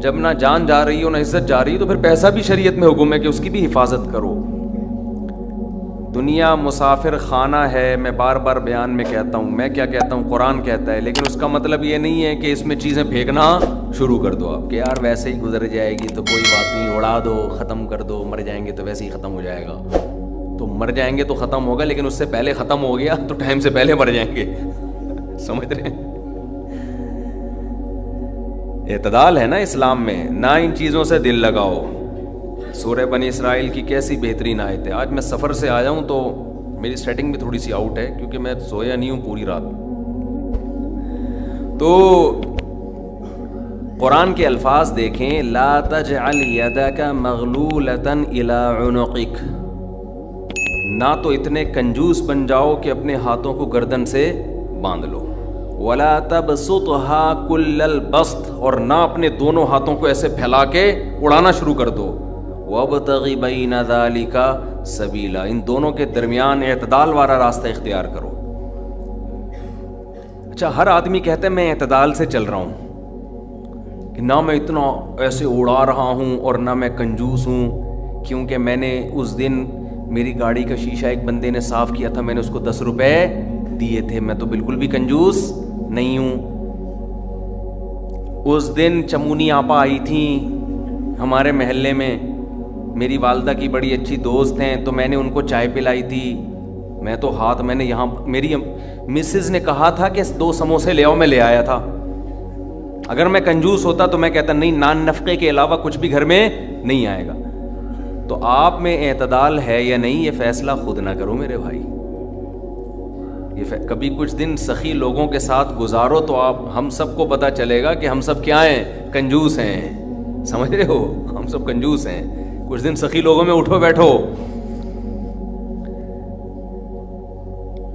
جب نہ جان جا رہی ہو نہ عزت جا رہی ہے تو پھر پیسہ بھی شریعت میں حکم ہے کہ اس کی بھی حفاظت کرو. دنیا مسافر خانہ ہے. میں بار بار بیان میں کہتا ہوں, میں کیا کہتا ہوں, قرآن کہتا ہے, لیکن اس کا مطلب یہ نہیں ہے کہ اس میں چیزیں پھینکنا شروع کر دو آپ کہ یار ویسے ہی گزر جائے گی تو کوئی بات نہیں, اڑا دو, ختم کر دو, مر جائیں گے تو ویسے ہی ختم ہو جائے گا. تو مر جائیں گے تو ختم ہوگا, لیکن اس سے پہلے ختم ہو گیا تو ٹائم سے پہلے مر جائیں گے. سمجھ رہے ہیں؟ اعتدال ہے نا اسلام میں, نہ ان چیزوں سے دل لگاؤ. سورہ بنی اسرائیل کی کیسی بہترین آیت ہے. آج میں سفر سے آیا ہوں تو میری سیٹنگ بھی تھوڑی سی آؤٹ ہے کیونکہ میں سویا نہیں ہوں پوری رات. تو قرآن کے الفاظ دیکھیں, لا تجعل یدک مغلولۃ الی عنقک, نہ تو اتنے کنجوس بن جاؤ کہ اپنے ہاتھوں کو گردن سے باندھ لو, ولا تبسطها کل البسط, اور نہ اپنے دونوں ہاتھوں کو ایسے پھیلا کے اڑانا شروع کر دو. وابتغ بین ذلک سبیلا, ان دونوں کے درمیان اعتدال والا راستہ اختیار کرو. اچھا, ہر آدمی کہتا ہے میں اعتدال سے چل رہا ہوں, کہ نہ میں اتنا ایسے اڑا رہا ہوں اور نہ میں کنجوس ہوں, کیونکہ میں نے اس دن میری گاڑی کا شیشہ ایک بندے نے صاف کیا تھا, میں نے اس کو 10 روپے دیے تھے, میں تو بالکل بھی کنجوس نہیں ہوں. اس دن چمونی آپا آئی تھیں ہمارے محلے میں, میری والدہ کی بڑی اچھی دوست ہیں, تو میں نے ان کو چائے پلائی تھی. میں تو میں نے یہاں میری مسز نے کہا تھا کہ 2 سموسے لے آؤ, میں لے آیا تھا. اگر میں کنجوس ہوتا تو میں کہتا نہیں, نان نفقے کے علاوہ کچھ بھی گھر میں نہیں آئے گا. تو آپ میں اعتدال ہے یا نہیں, یہ فیصلہ خود نہ کرو میرے بھائی. کبھی کچھ دن سخی لوگوں کے ساتھ گزارو تو ہم سب کو پتہ چلے گا کہ ہم سب کیا ہیں, کنجوس ہیں. سمجھ رہے ہو, ہم سب کنجوس ہیں. کچھ دن سخی لوگوں میں اٹھو بیٹھو.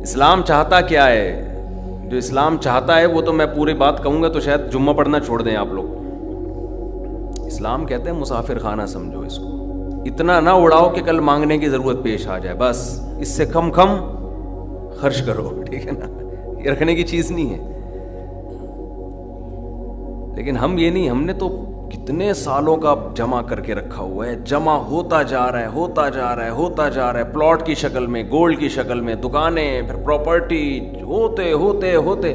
اسلام چاہتا کیا ہے؟ جو اسلام چاہتا ہے وہ تو میں پوری بات کہوں گا تو شاید جمعہ پڑھنا چھوڑ دیں آپ لوگ. اسلام کہتے ہیں مسافر خانہ سمجھو اس کو, اتنا نہ اڑاؤ کہ کل مانگنے کی ضرورت پیش آ جائے, بس اس سے کم خرچ کرو, ٹھیک ہے نا. یہ رکھنے کی چیز نہیں ہے. لیکن ہم یہ نہیں, ہم نے تو کتنے سالوں کا جمع کر کے رکھا ہوا ہے, جمع ہوتا جا رہا ہے, ہوتا جا رہا ہے, ہوتا جا رہا ہے, پلاٹ کی شکل میں, گولڈ کی شکل میں, دکانیں, پھر پراپرٹی, ہوتے ہوتے ہوتے.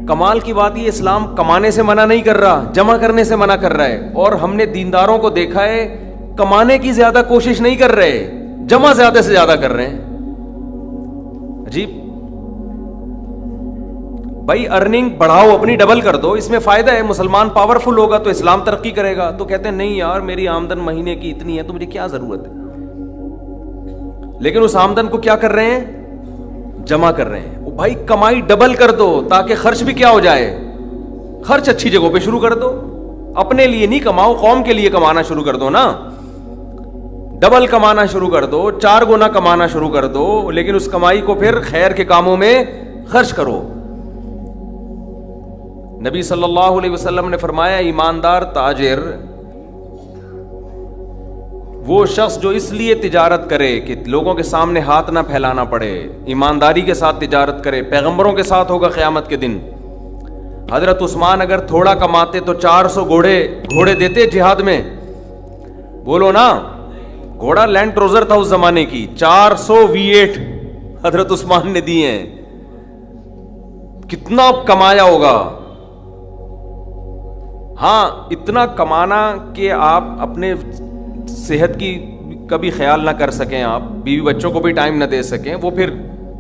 کمال کی بات یہ, اسلام کمانے سے منع نہیں کر رہا, جمع کرنے سے منع کر رہا ہے. اور ہم نے دینداروں کو دیکھا ہے کمانے کی زیادہ کوشش نہیں کر رہے, جمع زیادہ سے زیادہ کر رہے ہیں. عجیب بھائی, ارننگ بڑھاؤ, اپنی ڈبل کر دو, اس میں فائدہ ہے. مسلمان پاورفل ہوگا تو اسلام ترقی کرے گا. تو کہتے ہیں نہیں یار میری آمدن مہینے کی اتنی ہے تو مجھے کیا ضرورت ہے. لیکن اس آمدن کو کیا کر رہے ہیں, جمع کر رہے ہیں. بھائی کمائی ڈبل کر دو تاکہ خرچ بھی کیا ہو جائے, خرچ اچھی جگہوں پہ شروع کر دو. اپنے لیے نہیں کماؤ, قوم کے لیے کمانا شروع کر دو نا. ڈبل کمانا شروع کر دو, 4 گنا کمانا شروع کر دو, لیکن اس کمائی کو پھر خیر کے کاموں میں خرچ کرو. نبی صلی اللہ علیہ وسلم نے فرمایا, ایماندار تاجر وہ شخص جو اس لیے تجارت کرے کہ لوگوں کے سامنے ہاتھ نہ پھیلانا پڑے, ایمانداری کے ساتھ تجارت کرے. پیغمبروں کے ساتھ ہوگا قیامت کے دن. حضرت عثمان اگر تھوڑا کماتے تو 400 گھوڑے دیتے جہاد میں, بولو نا. گھوڑا لینڈ کروزر تھا اس زمانے کی, 400 V8 حضرت عثمان نے دیے ہیں. کتنا کمایا ہوگا. ہاں, اتنا کمانا کہ آپ اپنے صحت کی کبھی خیال نہ کر سکیں, آپ بیوی بچوں کو بھی ٹائم نہ دے سکیں, وہ پھر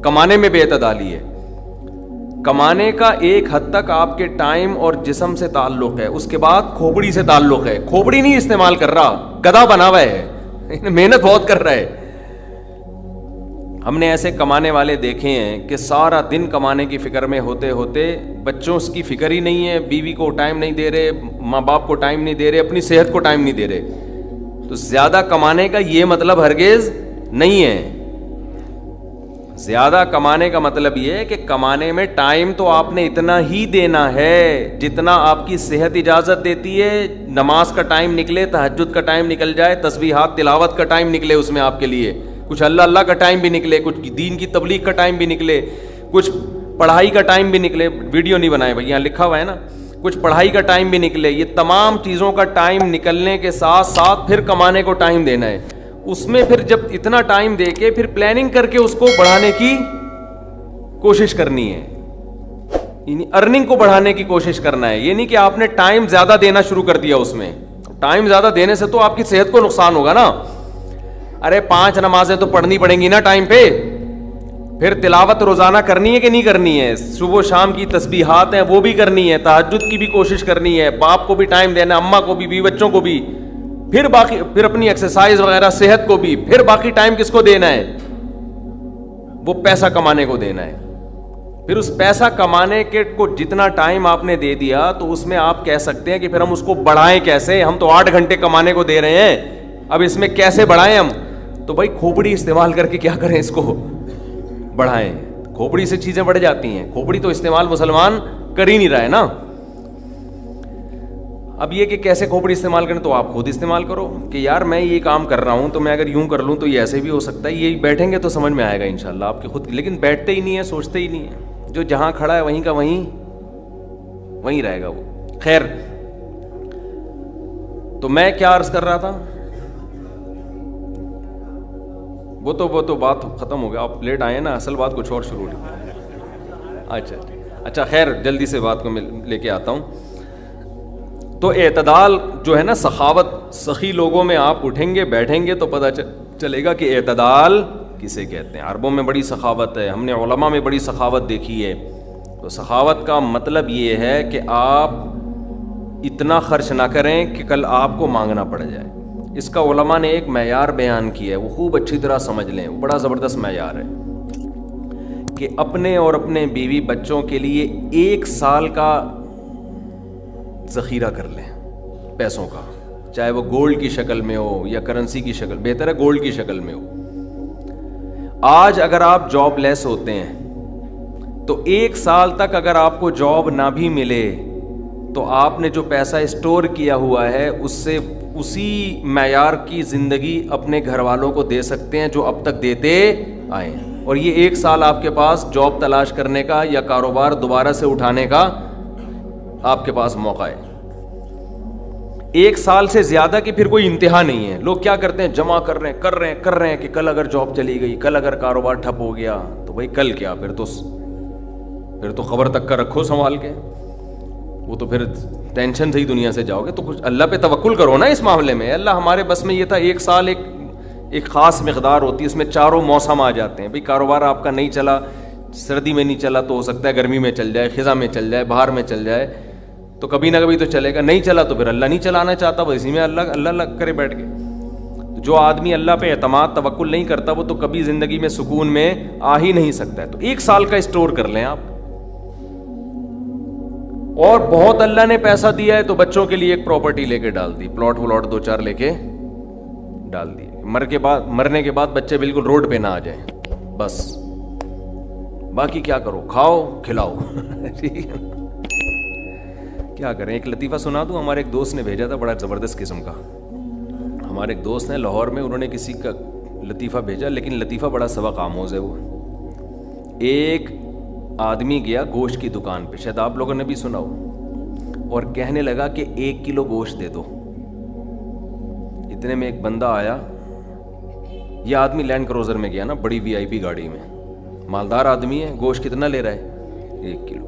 کمانے میں بے اعتدالی ہے. کمانے کا ایک حد تک آپ کے ٹائم اور جسم سے تعلق ہے, اس کے بعد کھوپڑی سے تعلق ہے. کھوپڑی نہیں استعمال کر رہا, گدھا بنا ہوا ہے, محنت بہت کر رہا ہے. ہم نے ایسے کمانے والے دیکھے ہیں کہ سارا دن کمانے کی فکر میں ہوتے ہوتے بچوں کی فکر ہی نہیں ہے, بیوی کو ٹائم نہیں دے رہے, ماں باپ کو ٹائم نہیں دے رہے, اپنی صحت کو ٹائم نہیں دے رہے. تو زیادہ کمانے کا یہ مطلب ہرگز نہیں ہے. زیادہ کمانے کا مطلب یہ ہے کہ کمانے میں ٹائم تو آپ نے اتنا ہی دینا ہے جتنا آپ کی صحت اجازت دیتی ہے. نماز کا ٹائم نکلے, تہجد کا ٹائم نکل جائے, تسبیحات تلاوت کا ٹائم نکلے اس میں آپ کے لیے, کچھ اللہ کا ٹائم بھی نکلے, کچھ دین کی تبلیغ کا ٹائم بھی نکلے, کچھ پڑھائی کا ٹائم بھی نکلے. ویڈیو نہیں بنائے بھائی, یہاں لکھا ہوا ہے نا, کچھ پڑھائی کا ٹائم بھی نکلے. یہ تمام چیزوں کا ٹائم نکلنے کے ساتھ ساتھ پھر کمانے کو ٹائم دینا ہے. اس میں پھر جب اتنا ٹائم دے کے پھر پلاننگ کر کے اس کو بڑھانے کی کوشش کرنی ہے, یعنی ارننگ کو بڑھانے کی کوشش کرنا ہے. یہ نہیں کہ آپ نے ٹائم زیادہ دینا شروع کر دیا. اس میں ٹائم زیادہ دینے سے تو آپ کی صحت کو نقصان ہوگا نا. ارے 5 نمازیں تو پڑھنی پڑیں گی نا ٹائم پہ. پھر تلاوت روزانہ کرنی ہے کہ نہیں کرنی ہے, صبح و شام کی تسبیحات ہیں وہ بھی کرنی ہے, تہجد کی بھی کوشش کرنی ہے, باپ کو بھی ٹائم دینا, اماں کو بھی, بیوی بچوں کو بھی, پھر باقی پھر اپنی ایکسرسائز وغیرہ صحت کو بھی, پھر باقی ٹائم کس کو دینا ہے, وہ پیسہ کمانے کو دینا ہے. پھر اس پیسہ کمانے کے کو جتنا ٹائم آپ نے دے دیا تو اس میں آپ کہہ سکتے ہیں کہ پھر ہم اس کو بڑھائیں کیسے. ہم تو 8 گھنٹے کمانے کو دے رہے ہیں, اب اس میں کیسے بڑھائیں ہم. تو بھائی کھوپڑی استعمال کر کے کیا کریں, اس کو بڑھائیں. کھوپڑی سے چیزیں بڑھ جاتی ہیں. کھوپڑی تو استعمال مسلمان کر ہی نہیں رہا ہے نا. اب یہ کہ کیسے کھوپڑی استعمال کریں, تو آپ خود استعمال کرو کہ یار میں یہ کام کر رہا ہوں تو میں اگر یوں کر لوں تو یہ ایسے بھی ہو سکتا ہے. یہ بیٹھیں گے تو سمجھ میں آئے گا انشاءاللہ آپ کے خود. لیکن بیٹھتے ہی نہیں ہیں, سوچتے ہی نہیں ہیں. جو جہاں کھڑا ہے وہیں کا وہیں رہے گا وہ. خیر, تو میں کیا عرض کر رہا تھا, وہ تو بات ختم ہو گیا. آپ لیٹ آئے نا, اصل بات کچھ اور شروع ہوئی. اچھا خیر, جلدی سے بات کو میں لے کے آتا ہوں. تو اعتدال جو ہے نا, سخاوت, سخی لوگوں میں آپ اٹھیں گے بیٹھیں گے تو پتہ چلے گا کہ اعتدال کسے کہتے ہیں. عربوں میں بڑی سخاوت ہے, ہم نے علماء میں بڑی سخاوت دیکھی ہے. تو سخاوت کا مطلب یہ ہے کہ آپ اتنا خرچ نہ کریں کہ کل آپ کو مانگنا پڑ جائے. اس کا علماء نے ایک معیار بیان کیا ہے, وہ خوب اچھی طرح سمجھ لیں, وہ بڑا زبردست معیار ہے کہ اپنے اور اپنے بیوی بچوں کے لیے 1 سال کا ذخیرہ کر لیں پیسوں کا, چاہے وہ گولڈ کی شکل میں ہو یا کرنسی کی شکل, بہتر ہے گولڈ کی شکل میں ہو. آج اگر آپ جاب لیس ہوتے ہیں تو 1 سال تک اگر آپ کو جاب نہ بھی ملے تو آپ نے جو پیسہ اسٹور کیا ہوا ہے اس سے اسی معیار کی زندگی اپنے گھر والوں کو دے سکتے ہیں جو اب تک دیتے آئے ہیں. اور یہ 1 سال آپ کے پاس جاب تلاش کرنے کا یا کاروبار دوبارہ سے اٹھانے کا آپ کے پاس موقع ہے. 1 سال سے زیادہ کی پھر کوئی انتہا نہیں ہے. لوگ کیا کرتے ہیں, جمع کر رہے ہیں کہ کل اگر جاب چلی گئی, کل اگر کاروبار ٹھپ ہو گیا تو بھائی کل کیا, پھر تو خبر تک کا رکھو سنبھال کے, وہ تو پھر ٹینشن سے ہی دنیا سے جاؤ گے. تو کچھ اللہ پہ توکل کرو نا اس معاملے میں. اللہ ہمارے بس میں یہ تھا, 1 سال ایک خاص مقدار ہوتی ہے, اس میں چاروں موسم آ جاتے ہیں. بھائی کاروبار آپ کا نہیں چلا, سردی میں نہیں چلا تو ہو سکتا ہے گرمی میں چل جائے, خزاں میں چل جائے, بہار میں چل جائے, تو کبھی نہ کبھی تو چلے گا. نہیں چلا تو پھر اللہ نہیں چلانا چاہتا, وہ اسی میں اللہ کرے بیٹھ کے. جو آدمی اللہ پہ اعتماد توکل نہیں کرتا وہ تو کبھی زندگی میں سکون میں آ ہی نہیں سکتا ہے. تو 1 سال کا اسٹور کر لیں آپ. اور بہت اللہ نے پیسہ دیا ہے تو بچوں کے لیے ایک پراپرٹی لے کے ڈال دی, پلاٹ 2-4 لے کے ڈال دی. مرنے کے بعد بچے بالکل روڈ پہ نہ آ جائیں, بس باقی کیا کرو, کھاؤ کھلاؤ. ٹھیک ہے, کیا کریں. ایک لطیفہ سنا دوں, ہمارے ایک دوست نے بھیجا تھا, بڑا زبردست قسم کا. ہمارے ایک دوست ہیں لاہور میں, انہوں نے کسی کا لطیفہ بھیجا, لیکن لطیفہ بڑا سبق آموز ہے. وہ ایک آدمی گیا گوشت کی دکان پہ, شاید آپ لوگوں نے بھی سنا ہو, اور کہنے لگا کہ 1 کلو گوشت دے دو. اتنے میں ایک بندہ آیا, یہ آدمی لینڈ کروزر میں گیا نا, بڑی VIP گاڑی میں, مالدار آدمی ہے. گوشت کتنا لے رہا ہے, 1 کلو.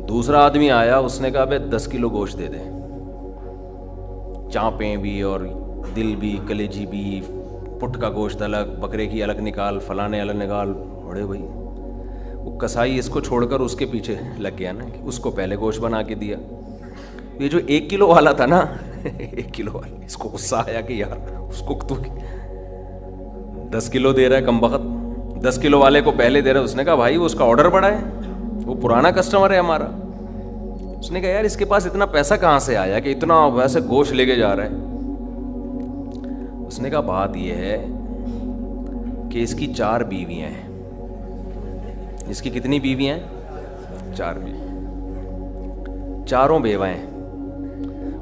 دوسرا آدمی آیا, اس نے کہا بھائی 10 کلو گوشت دے دے, چانپیں بھی اور دل بھی, کلیجی بھی, پٹ کا گوشت الگ, بکرے کی الگ نکال, فلانے الگ نکال. بڑے بھائی وہ کسائی اس کو چھوڑ کر اس کے پیچھے لگ گیا نا, اس کو پہلے گوشت بنا کے دیا. یہ جو 1 کلو والا تھا نا, 1 کلو والا, اس کو غصہ آیا کہ یار اس کو تو 10 کلو دے رہا ہے کم بخت, 10 کلو والے کو پہلے دے رہا ہے. اس نے کہا بھائی وہ اس کا آرڈر بڑا ہے, وہ پرانا کسٹمر ہے ہمارا. اس نے کہا یار اس کے پاس اتنا پیسہ کہاں سے آیا کہ اتنا ویسے گوشت لے کے جا رہا ہے. اس نے کہا بات یہ ہے کہ اس کی 4 بیویاں ہیں. اس کی کتنی بیویاں ہیں, 4 بیوی, چاروں بیوہ ہیں.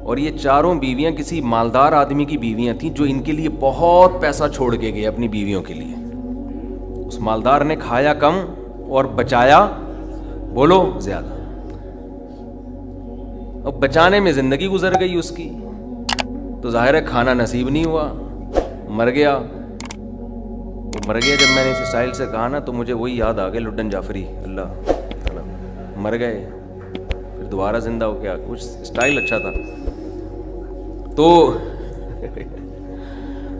اور یہ چاروں بیویاں کسی مالدار آدمی کی بیویاں تھیں جو ان کے لیے بہت پیسہ چھوڑ کے گئے اپنی بیویوں کے لیے. اس مالدار نے کھایا کم اور بچایا بولو زیادہ. اب بچانے میں زندگی گزر گئی اس کی، تو ظاہر ہے کھانا نصیب نہیں ہوا، مر گیا۔ مر گیا جب میں نے اس اسٹائل سے کہا نا تو مجھے وہی یاد آ گیا لڈن جعفری، اللہ مر گئے پھر دوبارہ زندہ ہو گیا، کچھ اسٹائل اچھا تھا۔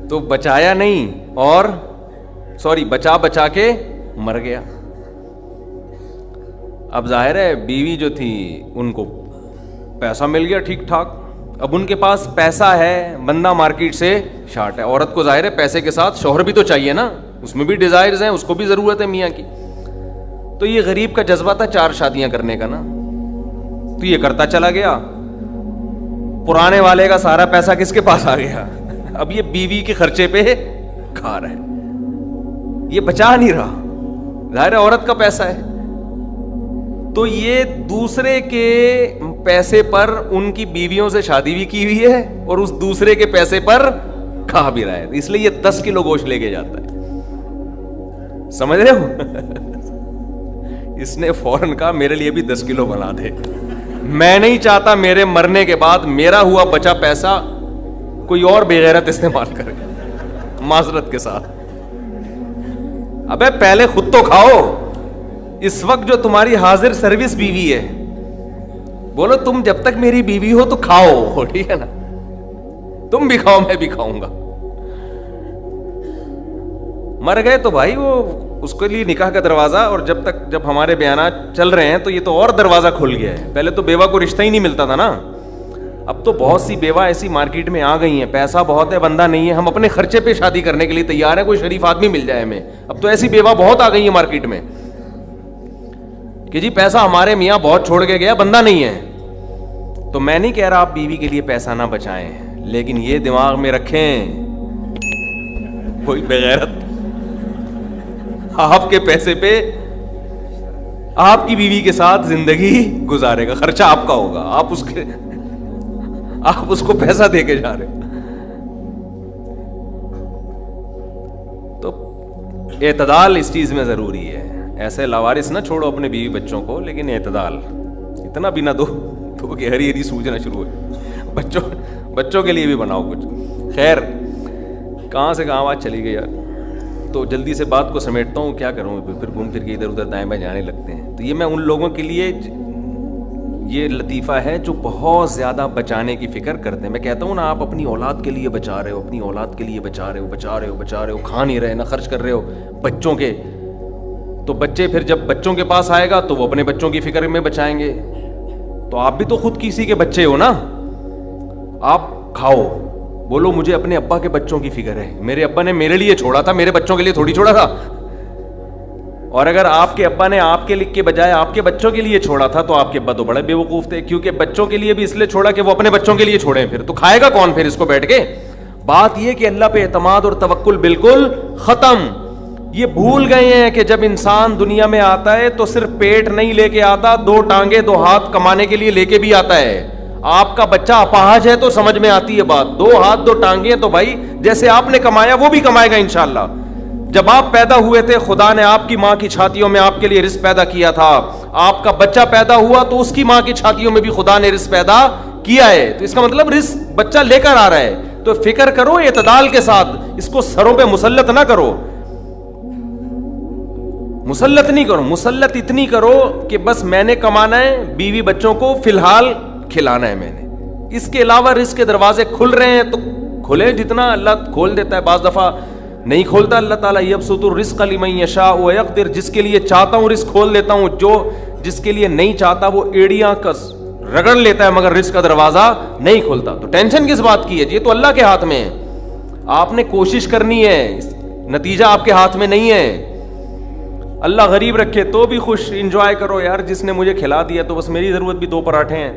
تو بچایا نہیں، اور بچا کے مر گیا۔ اب ظاہر ہے بیوی جو تھی ان کو پیسہ مل گیا ٹھیک ٹھاک، اب ان کے پاس پیسہ ہے، بندہ مارکیٹ سے شارٹ ہے۔ عورت کو ظاہر ہے پیسے کے ساتھ شوہر بھی تو چاہیے نا، اس میں بھی ڈیزائرز ہیں، اس کو بھی ضرورت ہے میاں کی۔ تو یہ غریب کا جذبہ تھا 4 شادیاں کرنے کا نا، تو یہ کرتا چلا گیا، پرانے والے کا سارا پیسہ کس کے پاس آ گیا، اب یہ بیوی کے خرچے پہ کھا رہا ہے، یہ بچا نہیں رہا، ظاہر ہے عورت کا پیسہ ہے، تو یہ دوسرے کے پیسے پر ان کی بیویوں سے شادی بھی کی ہوئی ہے اور اس دوسرے کے پیسے پر کھا بھی رہا ہے، اس لیے یہ 10 کلو گوشت لے کے جاتا ہے، سمجھ رہے ہو؟ اس نے فوراً کہا میرے لیے بھی 10 کلو بنا دے، میں نہیں چاہتا میرے مرنے کے بعد میرا ہوا بچا پیسہ کوئی اور بے غیرت استعمال کرے، معذرت کے ساتھ۔ ابے پہلے خود تو کھاؤ، اس وقت جو تمہاری حاضر سروس بیوی ہے، بولو تم جب تک میری بیوی ہو تو کھاؤ، ٹھیک ہے نا، تم بھی کھاؤ میں بھی کھاؤں گا۔ مر گئے تو بھائی وہ اس کے لیے نکاح کا دروازہ، اور جب ہمارے بیانات چل رہے ہیں تو یہ تو اور دروازہ کھل گیا ہے، پہلے تو بیوہ کو رشتہ ہی نہیں ملتا تھا نا، اب تو بہت سی بیوہ ایسی مارکیٹ میں آ گئی ہیں، پیسہ بہت ہے بندہ نہیں ہے، ہم اپنے خرچے پہ شادی کرنے کے لیے تیار ہیں، کوئی شریف آدمی مل جائے ہمیں، اب تو ایسی بیوہ بہت آ گئی ہیں مارکیٹ میں کہ جی پیسہ ہمارے میاں بہت چھوڑ کے گیا، بندہ نہیں ہے۔ تو میں نہیں کہہ رہا آپ بیوی کے لیے پیسہ نہ بچائیں، لیکن یہ دماغ میں رکھیں کوئی بغیرت آپ کے پیسے پہ آپ کی بیوی کے ساتھ زندگی گزارے گا، خرچہ آپ کا ہوگا، آپ اس کو پیسہ دے کے جا رہے۔ تو اعتدال اس چیز میں ضروری ہے، ایسے لاوارث نہ چھوڑو اپنے بیوی بچوں کو، لیکن اعتدال، اتنا بھی نہ دو کہ ہری ہری سوجنا شروع ہو، بچوں کے لیے بھی بناؤ کچھ۔ خیر کہاں سے کہاں بات چلی گئی یار، تو جلدی سے بات کو سمیٹتا ہوں، کیا کروں پھر گھوم پھر کے ادھر ادھر دائیں بائیں جانے لگتے ہیں۔ تو یہ میں ان لوگوں کے لیے یہ لطیفہ ہے جو بہت زیادہ بچانے کی فکر کرتے ہیں۔ میں کہتا ہوں نا آپ اپنی اولاد کے لیے بچا رہے ہو، اپنی اولاد کے لیے بچا رہے ہو، کھا نہیں رہے نہ خرچ کر رہے ہو بچوں کے، تو بچے پھر جب بچوں کے پاس آئے گا تو وہ اپنے بچوں کی فکر میں بچائیں گے، تو آپ بھی تو خود کسی کے بچے ہو نا، آپ کھاؤ، بولو مجھے اپنے ابا کے بچوں کی فکر ہے، میرے ابا نے میرے لیے چھوڑا تھا، میرے بچوں کے لیے تھوڑی چھوڑا تھا، اور اگر آپ کے ابا نے آپ کے لکھ کے بجائے آپ کے بچوں کے لیے چھوڑا تھا تو آپ کے ابا تو بڑے بے وقوف تھے، کیونکہ بچوں کے لیے بھی اس لیے چھوڑا کہ وہ اپنے بچوں کے لیے چھوڑیں، پھر تو کھائے گا کون پھر اس کو بیٹھ کے؟ بات یہ کہ اللہ پہ اعتماد اور توکل بالکل ختم۔ یہ بھول گئے ہیں کہ جب انسان دنیا میں آتا ہے تو صرف پیٹ نہیں لے کے آتا، 2 ٹانگیں 2 ہاتھ کمانے کے لیے لے کے بھی آتا ہے۔ آپ کا بچہ اپاہج ہے تو سمجھ میں آتی ہے بات، 2 ہاتھ 2 ٹانگیں، تو بھائی جیسے آپ نے کمایا وہ بھی کمائے گا انشاءاللہ۔ جب آپ پیدا ہوئے تھے خدا نے آپ کی ماں کی چھاتیوں میں آپ کے لیے رزق پیدا کیا تھا، آپ کا بچہ پیدا ہوا تو اس کی ماں کی چھاتیوں میں بھی خدا نے رزق پیدا کیا ہے، تو اس کا مطلب رزق بچہ لے کر آ رہا ہے، تو فکر کرو اعتدال کے ساتھ، اس کو سروں پہ مسلط نہ کرو، مسلط نہیں کرو، مسلط اتنی کرو کہ بس میں نے کمانا ہے، بیوی بچوں کو فی الحال کھلانا ہے میں نے، اس کے علاوہ رزق کے دروازے کھل رہے ہیں تو کھلے، جتنا اللہ کھول دیتا ہے، بعض دفعہ نہیں کھولتا اللہ تعالیٰ، یبسط الرزق لمن یشاء ویقدر، جس کے لیے چاہتا ہوں رزق کھول دیتا ہوں، جس کے لیے نہیں چاہتا وہ ایڑیاں کس رگڑ لیتا ہے مگر رزق کا دروازہ نہیں کھولتا۔ تو ٹینشن کس بات کی ہے؟ یہ تو اللہ کے ہاتھ میں ہے، آپ نے کوشش کرنی ہے، نتیجہ آپ کے ہاتھ میں نہیں ہے۔ اللہ غریب رکھے تو بھی خوش، انجوائے کرو یار، جس نے مجھے کھلا دیا تو بس میری ضرورت بھی 2 پراٹھے ہیں،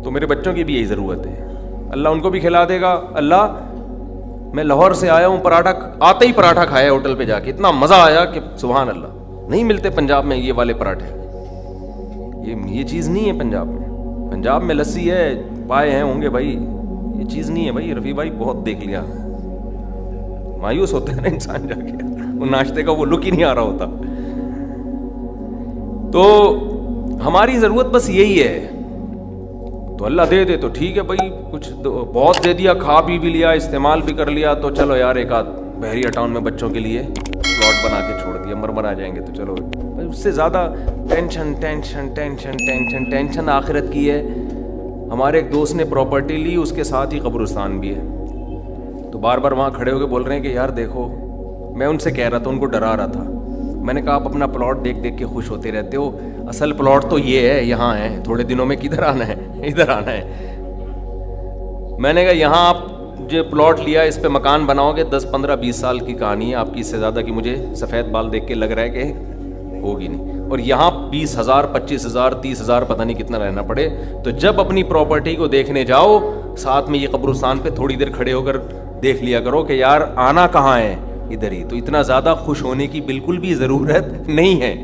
تو میرے بچوں کی بھی یہی ضرورت ہے، اللہ ان کو بھی کھلا دے گا۔ اللہ میں لاہور سے آیا ہوں، پراٹھا آتے ہی پراٹھا کھایا ہوٹل پہ جا کے، اتنا مزہ آیا کہ سبحان اللہ، نہیں ملتے پنجاب میں یہ والے پراٹھے، یہ چیز نہیں ہے پنجاب میں، پنجاب میں لسی ہے، پائے ہیں ہوں گے بھائی، یہ چیز نہیں ہے بھائی۔ رفیع بھائی بہت دیکھ لیا، مایوس ہوتا ہے نا انسان جا کے، وہ ناشتے کا وہ لک ہی نہیں آ رہا ہوتا۔ تو ہماری ضرورت بس یہی ہے تو اللہ دے دے تو ٹھیک ہے بھائی, کچھ بہت دے دیا, کھا بھی لیا, استعمال بھی کر لیا, تو چلو یار ایک آدھ بحریہ ٹاؤن میں بچوں کے لیے پلاٹ بنا کے چھوڑ دیا, مر آ جائیں گے تو چلو. اس سے زیادہ tension tension tension tension tension آخرت کی ہے. ہمارے ایک دوست نے پراپرٹی لی, اس کے ساتھ ہی قبرستان بھی ہے, تو بار بار وہاں کھڑے ہو کے بول رہے ہیں کہ یار دیکھو, میں ان سے کہہ رہا تھا, ان کو ڈرا رہا تھا, میں نے کہا آپ اپنا پلاٹ دیکھ دیکھ کے خوش ہوتے رہتے ہو, اصل پلاٹ تو یہ ہے, یہاں ہے, تھوڑے دنوں میں کدھر آنا ہے, ادھر آنا ہے. میں نے کہا یہاں آپ جو پلاٹ لیا اس پہ مکان بناؤ گے 10 15 20 سال کی کہانی ہے آپ کی, اس سے زیادہ کی مجھے سفید بال دیکھ کے لگ رہا ہے کہ ہوگی نہیں. اور یہاں 20,000 25,000 30,000 پتہ نہیں کتنا رہنا پڑے. تو جب اپنی پراپرٹی کو دیکھنے جاؤ, ساتھ میں یہ قبرستان پہ تھوڑی دیر کھڑے ہو کر دیکھ لیا کرو کہ یار آنا کہاں ہے, ادھر ہی. تو اتنا زیادہ خوش ہونے کی بالکل بھی ضرورت نہیں ہے.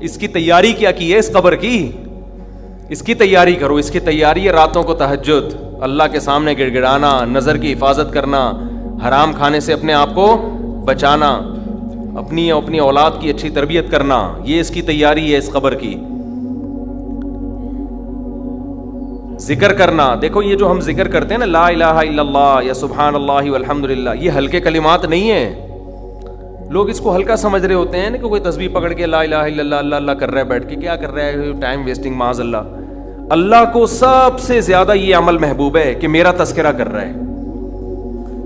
اس کی تیاری کیا کی ہے, اس قبر کی, اس کی تیاری کرو. اس کی تیاری ہے راتوں کو تہجد, اللہ کے سامنے گڑ گڑانا, نظر کی حفاظت کرنا, حرام کھانے سے اپنے آپ کو بچانا, اپنی اولاد کی اچھی تربیت کرنا. یہ اس کی تیاری ہے اس قبر کی. ذکر کرنا, دیکھو یہ جو ہم ذکر کرتے ہیں نا, لا الہ الا اللہ یا سبحان اللہ والحمد للہ, یہ ہلکے کلمات نہیں ہیں. لوگ اس کو ہلکا سمجھ رہے ہوتے ہیں نا, کہ کوئی تسبیح پکڑ کے لا الہ الا اللہ اللہ اللہ کر رہا ہے بیٹھ کے, کیا کر رہا ہے, ٹائم ویسٹنگ, معاذ اللہ. اللہ کو سب سے زیادہ یہ عمل محبوب ہے کہ میرا تذکرہ کر رہا ہے.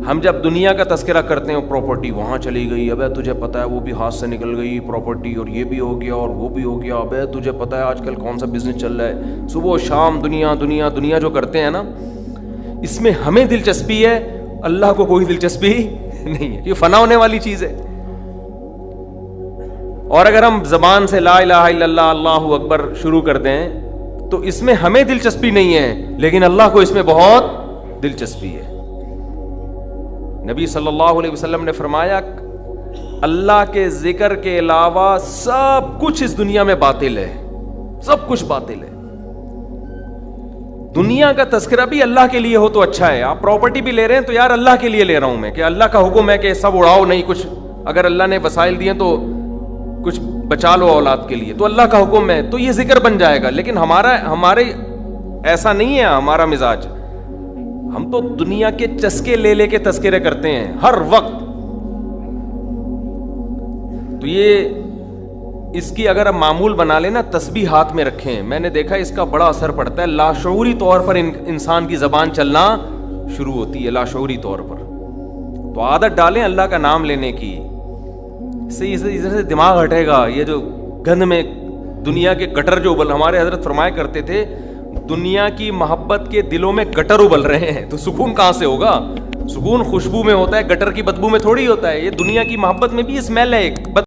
ہم جب دنیا کا تذکرہ کرتے ہیں, پراپرٹی وہاں چلی گئی, ابے تجھے پتہ ہے وہ بھی ہاتھ سے نکل گئی پراپرٹی, اور یہ بھی ہو گیا اور وہ بھی ہو گیا, ابے تجھے پتہ ہے آج کل کون سا بزنس چل رہا ہے, صبح و شام دنیا دنیا دنیا جو کرتے ہیں نا, اس میں ہمیں دلچسپی ہے, اللہ کو کوئی دلچسپی نہیں ہے. یہ فنا ہونے والی چیز ہے. اور اگر ہم زبان سے لا الہ الا اللہ اللہ اکبر شروع کر دیں تو اس میں ہمیں دلچسپی نہیں ہے, لیکن اللہ کو اس میں بہت دلچسپی ہے. نبی صلی اللہ علیہ وسلم نے فرمایا اللہ کے ذکر کے علاوہ سب کچھ اس دنیا میں باطل ہے, سب کچھ باطل ہے. دنیا کا تذکرہ بھی اللہ کے لیے ہو تو اچھا ہے. آپ پراپرٹی بھی لے رہے ہیں تو یار اللہ کے لیے لے رہا ہوں میں, کہ اللہ کا حکم ہے کہ سب اڑاؤ نہیں, کچھ اگر اللہ نے وسائل دیے تو کچھ بچا لو اولاد کے لیے, تو اللہ کا حکم ہے تو یہ ذکر بن جائے گا. لیکن ہمارے ایسا نہیں ہے ہمارا مزاج. ہم تو دنیا کے چسکے لے لے کے تذکرے کرتے ہیں ہر وقت. تو یہ اس کی اگر ہم معمول بنا لیں نا, تسبیح ہاتھ میں رکھیں, میں نے دیکھا اس کا بڑا اثر پڑتا ہے. لاشعوری طور پر انسان کی زبان چلنا شروع ہوتی ہے, لاشعوری طور پر. تو عادت ڈالیں اللہ کا نام لینے کی, اس سے دماغ ہٹے گا. یہ جو گند میں دنیا کے گٹر جو ہمارے حضرت فرمایا کرتے تھے, دنیا کی محبت کے دلوں میں گٹر ابل رہے ہیں, تو سکون کہاں سے ہوگا؟ سکون خوشبو میں ہوتا ہے, گٹر کی بدبو میں تھوڑی ہوتا ہے. یہ دنیا کی محبت میں بھی اسمیل ہے ایک.